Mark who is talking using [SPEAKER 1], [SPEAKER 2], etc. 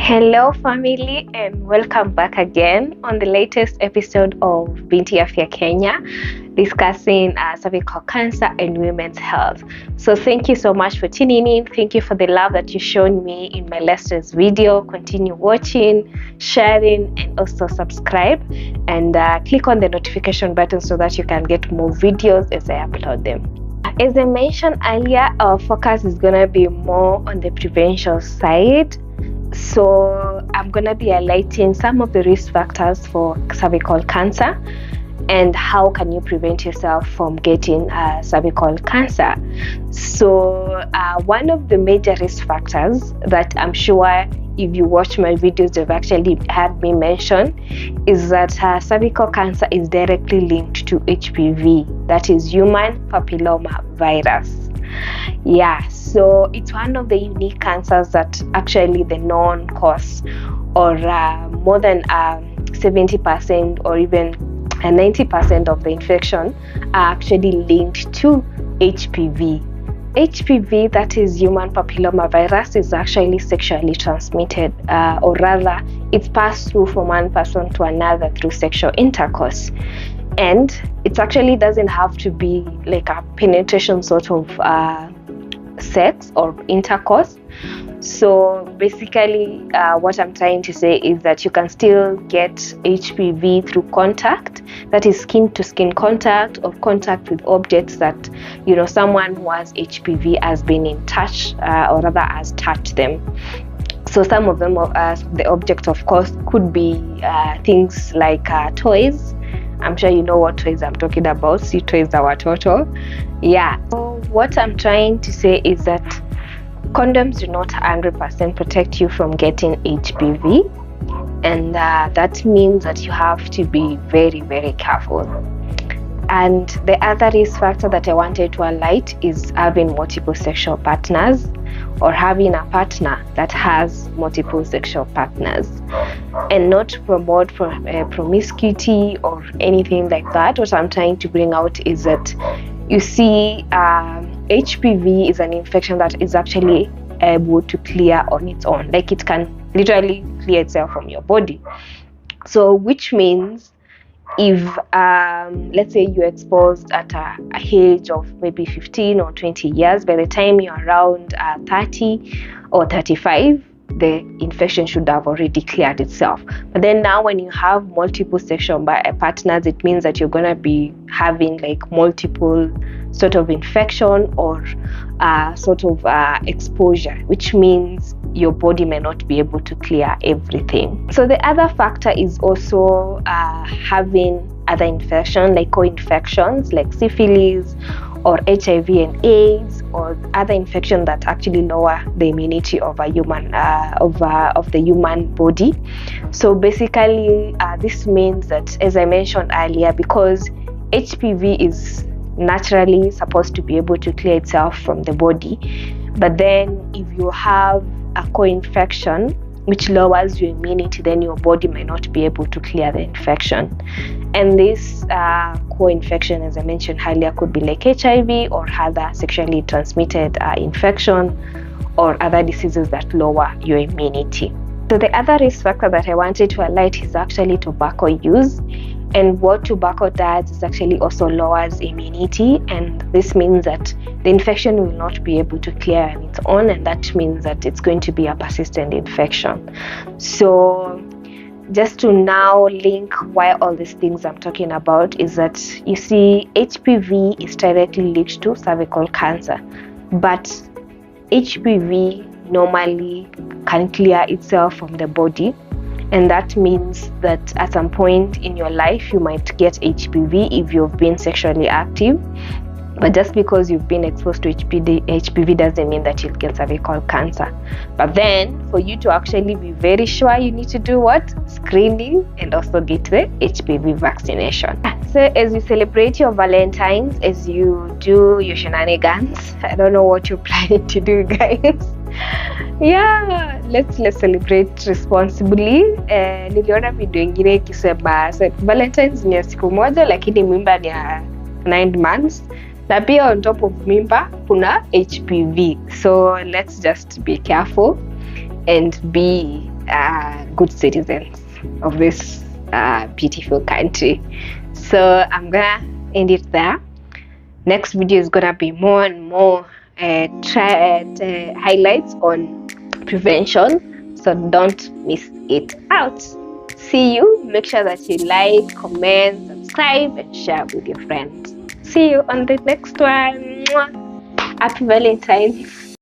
[SPEAKER 1] Hello, family, and welcome back again on the latest episode of Binti Afya Kenya, discussing cervical cancer and women's health. So, thank you so much for tuning in. Thank you for the love that you've shown me in my latest video. Continue watching, sharing, and also subscribe. And click on the notification button so that you can get more videos as I upload them. As I mentioned earlier, our focus is going to be more on the prevention side. So I'm going to be highlighting some of the risk factors for cervical cancer and how can you prevent yourself from getting cervical cancer. So one of the major risk factors that I'm sure if you watch my videos you've actually had me mention is that cervical cancer is directly linked to HPV, that is human papilloma virus. Yeah, so it's one of the unique cancers that actually the known cause, or more than 70% or even 90% of the infection are actually linked to HPV. HPV, that is human papilloma virus, is actually sexually transmitted, or rather it's passed through from one person to another through sexual intercourse. And it actually doesn't have to be like a penetration sort of sex or intercourse. So basically what I'm trying to say is that you can still get HPV through contact, that is skin to skin contact or contact with objects that someone who has HPV has been in touch or rather has touched them. So some of them, the object of course could be things like toys. I'm sure you know what toys I'm talking about. See, toys are watoto. Yeah. So what I'm trying to say is that condoms do not 100% protect you from getting HPV, and that means that you have to be very, very careful. And the other risk factor that I wanted to highlight is having multiple sexual partners, or having a partner that has multiple sexual partners. And not to promote promiscuity or anything like that. What I'm trying to bring out is that you see HPV is an infection that is actually able to clear on its own. Like it can literally clear itself from your body. So which means if let's say you're exposed at a age of maybe 15 or 20 years, by the time you're around 30 or 35, the infection should have already cleared itself. But then now when you have multiple sexual partners, it means that you're going to be having like multiple sort of infection or sort of exposure, which means your body may not be able to clear everything. So the other factor is also having other infections like co-infections like syphilis or HIV and AIDS, or other infections that actually lower the immunity of a human of the human body. So basically this means that, as I mentioned earlier, because HPV is naturally supposed to be able to clear itself from the body, but then if you have a co-infection which lowers your immunity, then your body may not be able to clear the infection. And this co-infection, as I mentioned earlier, could be like HIV or other sexually transmitted infection or other diseases that lower your immunity. So the other risk factor that I wanted to highlight is actually tobacco use. And what tobacco does is actually also lowers immunity, and this means that the infection will not be able to clear on its own, and that means that it's going to be a persistent infection. So just to now link why all these things I'm talking about is that you see HPV is directly linked to cervical cancer, but HPV normally can clear itself from the body. And that means that at some point in your life, you might get HPV if you've been sexually active. But just because you've been exposed to HPV doesn't mean that you'll get cervical cancer. But then, for you to actually be very sure, you need to do what? Screening, and also get the HPV vaccination. So as you celebrate your Valentine's, as you do your shenanigans, I don't know what you're planning to do, guys. Yeah, let's celebrate responsibly. Niliona video ingine ikisema Valentine's ni ya siku moja lakini mimba ni ya 9 months. Na pia on top of mimba kuna HPV. So let's just be careful and be good citizens of this beautiful country. So I'm gonna end it there. Next video is gonna be more and more highlights on prevention, so don't miss it out. See you. Make sure that you like, comment, subscribe, and share with your friends. See you on the next one. Happy Valentine's.